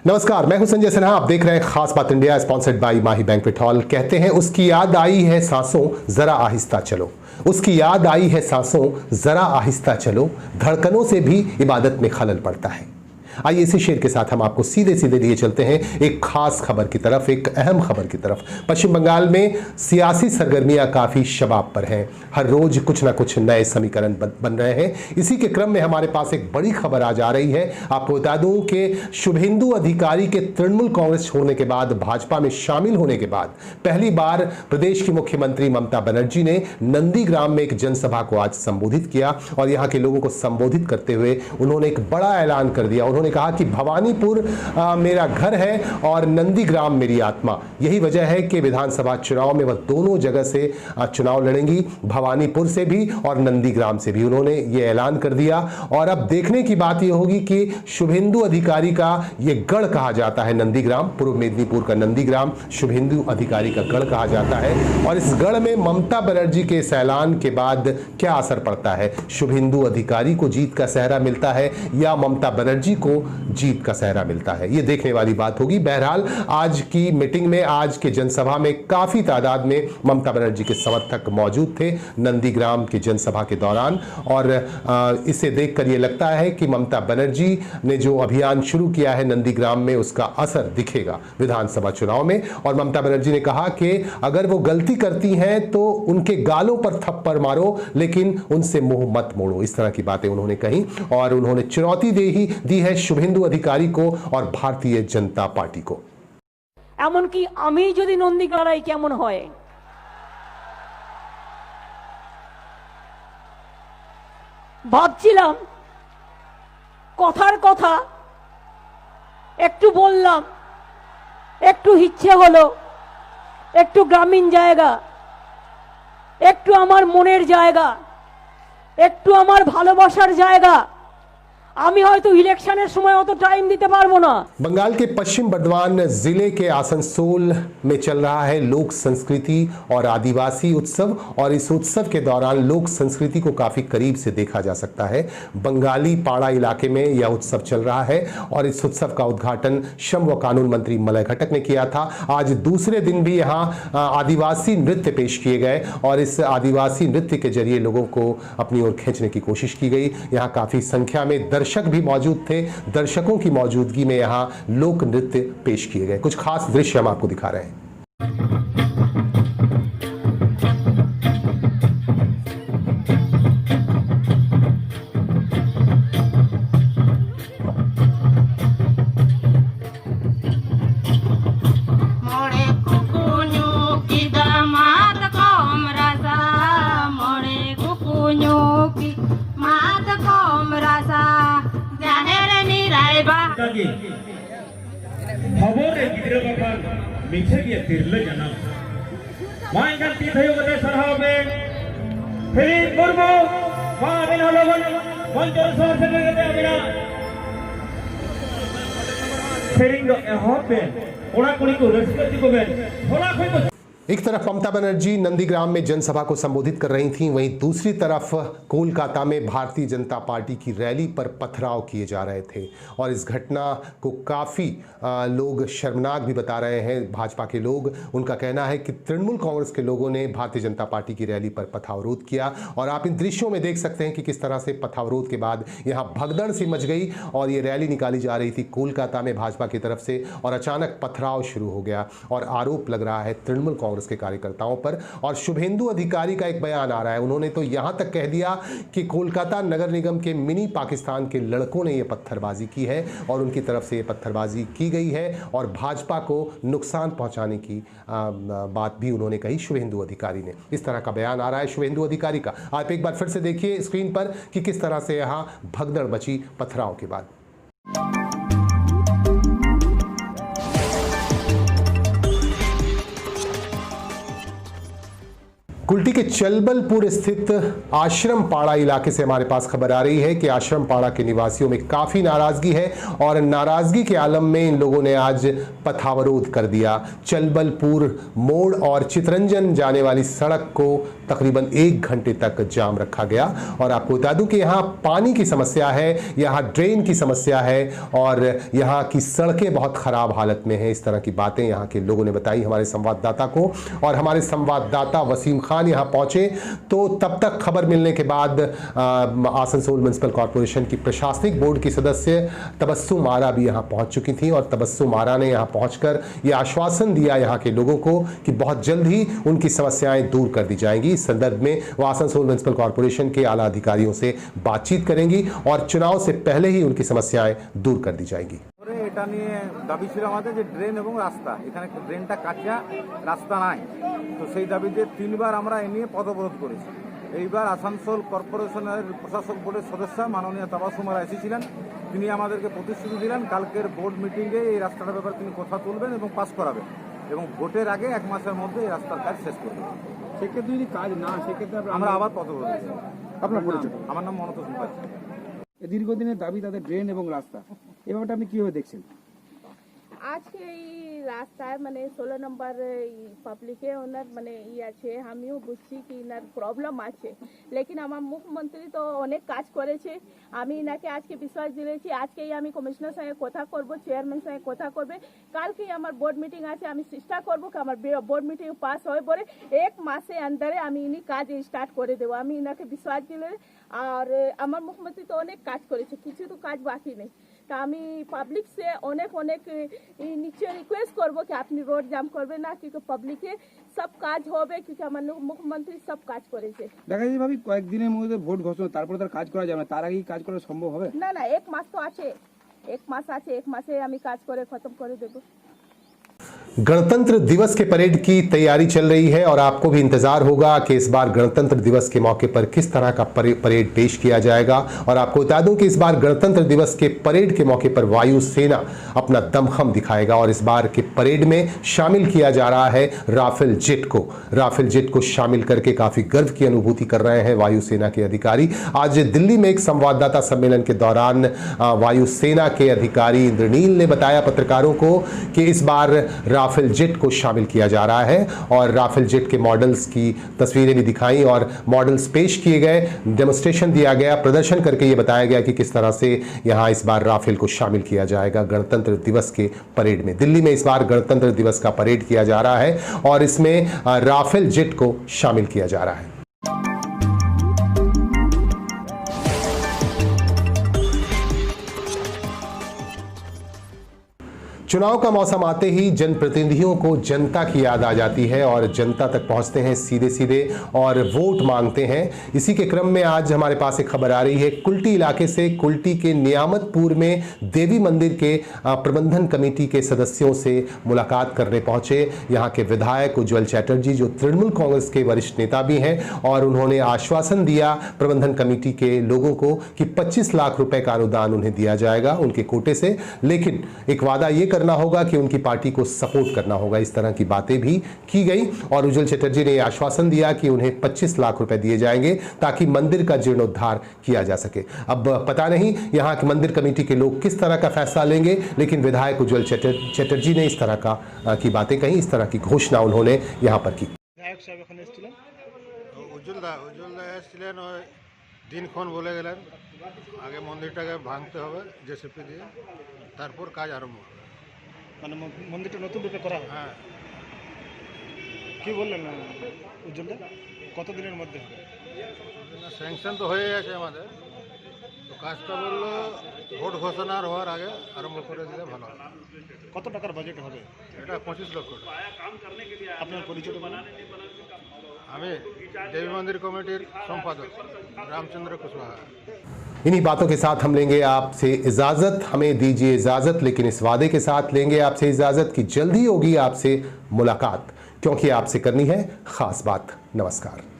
नमस्कार, मैं हूं संजय सिन्हा। आप देख रहे हैं खास बात India, sponsored by Mahi banquet hall. कहते हैं उसकी याद आई है सांसों, जरा आहिस्ता चलो। उसकी याद आई है सांसों, जरा आहिस्ता चलो। धड़कनों से भी इबादत में खलल पड़ता है। आइए इसी शेर के साथ हम आपको सीधे सीधे लिए चलते हैं एक खास खबर की तरफ, एक अहम खबर की तरफ। पश्चिम बंगाल में सियासी सरगर्मियां काफी शबाब पर हैं। हर रोज कुछ ना कुछ नए समीकरण बन रहे हैं। इसी के क्रम में हमारे पास एक बड़ी खबर आज आ रही है। आपको बता दूं कि शुभेंदु अधिकारी के तृणमूल कांग्रेस छोड़ने के बाद, भाजपा में शामिल होने के बाद पहली बार प्रदेश की मुख्यमंत्री ममता बनर्जी ने नंदीग्राम में एक जनसभा को आज संबोधित किया और यहां के लोगों को संबोधित करते हुए उन्होंने एक बड़ा ऐलान कर दिया। उन्होंने कहा कि भवानीपुर मेरा घर है और नंदीग्राम मेरी आत्मा। यही वजह है कि विधानसभा चुनाव में वह दोनों जगह से चुनाव लड़ेंगी, भवानीपुर से भी और नंदीग्राम से भी। उन्होंने ये ऐलान कर दिया और अब देखने की बात यह होगी कि शुभेंदु अधिकारी का ये गढ़ कहा जाता है नंदीग्राम, पूर्व मेदिनीपुर का नंदीग्राम शुभेंदु अधिकारी का गढ़ कहा जाता है। और इस गढ़ में ममता बनर्जी के इस ऐलान के बाद क्या असर पड़ता है? शुभेंदु अधिकारी को जीत का सेहरा मिलता है या ममता बनर्जी को जीत का सेहरा मिलता है? ये देखने वाली बात होगी। बहरहाल आज की मीटिंग में, आज के जनसभा में काफी तादाद में ममता बनर्जी के समर्थक मौजूद थे नंदीग्राम की जनसभा के दौरान। और इसे देखकर यह लगता है कि ममता बनर्जी ने जो अभियान शुरू किया है नंदीग्राम में, उसका असर दिखेगा विधानसभा चुनाव में। और ममता बनर्जी ने कहा कि अगर वो गलती करती हैं तो उनके गालों पर थप्पड़ मारो, लेकिन उनसे मुंह मत मोड़ो। इस तरह की बातें उन्होंने कही और उन्होंने चुनौती दी है शुभेंदु अधिकारी को और भारतीय जनता पार्टी को। एमनकी आमी यदि नंदीग्राम केमन हय, भाबছিলাম কথার কথা একটু বললাম, একটু ইচ্ছে হলো, একটু গ্রামীণ জায়গা, একটু আমার মনের জায়গা, একটু আমার ভালোবাসার জায়গা। আমি হয়তো ইলেকশনের সময় অত টাইম দিতে পারবো না। बंगाल के पश्चिम बर्धमान जिले के आसनसोल में चल रहा है लोक संस्कृति और आदिवासी उत्सव और इस उत्सव के दौरान लोक संस्कृति को काफी करीब से देखा जा सकता है। बंगाली पाड़ा इलाके में यह उत्सव चल रहा है और इस उत्सव का उद्घाटन श्रम व कानून मंत्री मलय घटक ने किया था। आज दूसरे दिन भी यहाँ आदिवासी नृत्य पेश किए गए और इस आदिवासी नृत्य के जरिए लोगों को अपनी ओर खींचने की कोशिश की गई। यहाँ काफी संख्या में दर्शक भी मौजूद थे। दर्शकों की मौजूदगी में यहाँ लोक नृत्य पेश किए गए। कुछ खास दृश्य हम आपको दिखा रहे हैं। खबर गिद्रा बापार मिछे गिया तिरले जाना मां इनका तीथयो गते सरहाबे फिर मुर्मू मां बिन हलोवन मंचर सर से गते अबिना फिरिंग एहोबे ओड़ा कुड़ी को रेस्पेक्ट को बे थोड़ा कोई। एक तरफ ममता बनर्जी नंदीग्राम में जनसभा को संबोधित कर रही थीं, वहीं दूसरी तरफ कोलकाता में भारतीय जनता पार्टी की रैली पर पथराव किए जा रहे थे और इस घटना को काफ़ी लोग शर्मनाक भी बता रहे हैं। भाजपा के लोग, उनका कहना है कि तृणमूल कांग्रेस के लोगों ने भारतीय जनता पार्टी की रैली पर पथावरोध किया और आप इन दृश्यों में देख सकते हैं कि किस तरह से पथावरोध के बाद यहाँ भगदड़ सी मच गई और ये रैली निकाली जा रही थी कोलकाता में भाजपा की तरफ से और अचानक पथराव शुरू हो गया और आरोप लग रहा है तृणमूल कांग्रेस के कार्यकर्ताओं पर। और शुभेंदु अधिकारी का एक बयान आ रहा है, उन्होंने तो यहां तक कह दिया कि कोलकाता नगर निगम के मिनी पाकिस्तान के लड़कों ने यह पत्थरबाजी की है और उनकी तरफ से यह पत्थरबाजी की गई है और भाजपा को नुकसान पहुंचाने की बात भी उन्होंने कही शुभेंदु अधिकारी ने। इस तरह का बयान आ रहा है शुभेंदु अधिकारी का। आप एक बार फिर से देखिए स्क्रीन पर कि किस तरह से यहां भगदड़ मची पथराव के बाद। कुल्टी के चलबलपुर स्थित आश्रम पाड़ा इलाके से हमारे पास खबर आ रही है कि आश्रम पाड़ा के निवासियों में काफी नाराजगी है और नाराजगी के आलम में इन लोगों ने आज पथावरोध कर दिया। चलबलपुर मोड़ और चितरंजन जाने वाली सड़क को तकरीबन 1 घंटे तक जाम रखा गया। और आपको बता दूं कि यहाँ पानी की समस्या है, यहाँ ड्रेन की समस्या है और यहाँ की सड़कें बहुत खराब हालत में हैं। इस तरह की बातें यहाँ के लोगों ने बताई हमारे संवाददाता को। और हमारे संवाददाता वसीम खान यहाँ पहुंचे तो तब तक खबर मिलने के बाद आसनसोल म्युनिसिपल कॉर्पोरेशन की प्रशासनिक बोर्ड की सदस्य तबस्सुम आरा भी यहाँ पहुंच चुकी थी। और तबस्सुम आरा ने यहाँ पहुंचकर यह आश्वासन दिया यहाँ के लोगों को कि बहुत जल्द ही उनकी समस्याएं दूर कर दी जाएंगी। इस संदर्भ में वो आसनसोल म्युनिसिपल कॉर्पोरेशन के आला अधिकारियों से बातचीत करेंगी और चुनाव से पहले ही उनकी समस्याएं दूर कर दी जाएंगी। এটা নিয়ে দাবি ছিল আমাদের যে ড্রেন এবং রাস্তা, এখানে ড্রেনটা কাঁচা, রাস্তা নাই। তো সেই দাবিতে 3 বার আমরা এ নিয়ে পদবরোধ করেছি। এইবার আসানসোল কর্পোরেশনের প্রশাসক বোর্ডের সদস্য মাননীয় তবস্সুম আরা এসেছিলেন। তিনি আমাদেরকে প্রতিশ্রুতি দিলেন কালকের বোর্ড মিটিংয়ে এই রাস্তাটার ব্যাপারে তিনি কথা তুলবেন এবং পাস করাবেন এবং ভোটের আগে 1 মাসের মধ্যে এই রাস্তার কাজ শেষ করবেন। সেক্ষেত্রে যদি কাজ না সেক্ষেত্রে আমরা আবার পদবরোধ করব। আপনার পরিচয়? আমার নাম মনোতোষ মুখার্জি। দীর্ঘদিনের দাবি তাদের ড্রেন এবং রাস্তা, এই ব্যাপারটা আপনি কিভাবে দেখছেন? আজকে এই রাস্তায় মানে 16 নম্বর পাবলিকে ওনার মানে আছে, আমিও বুঝছি কি ওনার প্রবলেম আছে, লেকিন আমার মুখ্যমন্ত্রী তো অনেক কাজ করেছে। আমি এনাকে আজকে বিশ্বাস দিয়েছি, আজকেই আমি কমিশনার সঙ্গে কথা করব, চেয়ারম্যান সঙ্গে কথা করবে, কালকেই আমার বোর্ড মিটিং আছে। আমি চেষ্টা করবো কি আমার বোর্ড মিটিং পাস হয়ে পরে 1 মাসে আন্ডারে আমি ইনি কাজ স্টার্ট করে দেবো। আমি এনাকে বিশ্বাস দিলে আর আমার মুখ্যমন্ত্রী তো অনেক কাজ করেছে, কিছু তো কাজ বাকি নেই। তা আমি পাবলিক সে অনেক নিচে রিকোয়েস্ট করবো কি আপনি রোড জাম করবে না, কিন্তু পাবলিকে সব কাজ হবে, কিন্তু আমার মুখ্যমন্ত্রী সব কাজ করেছে। দেখা যায় ভাবি কয়েকদিনের মধ্যে ভোট ঘোষণা, তারপরে তার কাজ করা যাবে না, তার আগেই কাজ করা সম্ভব হবে না? 1 মাস তো আছে, 1 মাস আছে, 1 মাসে আমি কাজ করে খতম করে দেবো। गणतंत्र दिवस के परेड की तैयारी चल रही है और आपको भी इंतजार होगा कि इस बार गणतंत्र दिवस के मौके पर किस तरह का परेड पेश किया जाएगा। और आपको बता दूं कि इस बार गणतंत्र दिवस के परेड के मौके पर वायुसेना अपना दमखम दिखाएगा और इस बार के परेड में शामिल किया जा रहा है राफेल जेट को। राफेल जेट को शामिल करके काफी गर्व की अनुभूति कर रहे हैं वायुसेना के अधिकारी। आज दिल्ली में एक संवाददाता सम्मेलन के दौरान वायुसेना के अधिकारी इंद्रनील ने बताया पत्रकारों को कि इस बार राफेल जेट को शामिल किया जा रहा है और राफेल जेट के मॉडल्स की तस्वीरें भी दिखाई और मॉडल्स पेश किए गए, डेमोन्स्ट्रेशन दिया गया, प्रदर्शन करके ये बताया गया कि किस तरह से यहां इस बार राफेल को शामिल किया जाएगा गणतंत्र दिवस के परेड में। दिल्ली में इस बार गणतंत्र दिवस का परेड किया जा रहा है और इसमें राफेल जेट को शामिल किया जा रहा है। चुनाव का मौसम आते ही जनप्रतिनिधियों को जनता की याद आ जाती है और जनता तक पहुंचते हैं सीधे सीधे और वोट मांगते हैं। इसी के क्रम में आज हमारे पास एक खबर आ रही है कुल्टी इलाके से। कुल्टी के नियामतपुर में देवी मंदिर के प्रबंधन कमेटी के सदस्यों से मुलाकात करने पहुंचे यहां के विधायक उज्जवल चैटर्जी, जो तृणमूल कांग्रेस के वरिष्ठ नेता भी हैं, और उन्होंने आश्वासन दिया प्रबंधन कमेटी के लोगों को कि 25 लाख रुपए का अनुदान उन्हें दिया जाएगा उनके कोटे से, लेकिन एक वादा ये करना होगा कि उनकी पार्टी को सपोर्ट करना होगा। इस तरह की बातें भी की गई और उज्जवल चैटर्जी ने आश्वासन दिया कि उन्हें 25 लाख रुपए दिए जाएंगे ताकि मंदिर का जीर्णोद्धार किया जा सके। अब पता नहीं यहां की मंदिर कमेटी के लोग किस तरह का फैसला लेंगे, लेकिन विधायक उज्जवल चैटर्जी ने इस तरह की बातें कही, इस तरह की घोषणा उन्होंने यहां पर की। দিনক্ষণ বলে গেলেন আগে মন্দিরটাকে ভাঙতে হবে জেসিপি দিয়ে, তারপর কাজ আরম্ভ হবে। মানে মন্দিরটা নতুন রূপে করা হবে। হ্যাঁ, কি বললেন উজ্জ্বলদা, কতদিনের মধ্যে হবে? স্যাংশন তো হয়ে গেছে আমাদের, তো কাজটা বললো ভোট ঘোষণা হওয়ার আগে আরম্ভ করে দিলে ভালো হবে। কত টাকার বাজেট হবে? এটা 25 লক্ষ টাকা। আপনার পরিচয় বলুন। আমি देवी मंदिर कमेटी संपादक रामचंद्र कुशवाहा। इन्हीं बातों के साथ हम लेंगे आपसे इजाजत, हमें दीजिए इजाजत, लेकिन इस वादे के साथ लेंगे आपसे इजाजत कि जल्दी होगी आपसे मुलाकात, क्योंकि आपसे करनी है खास बात। नमस्कार।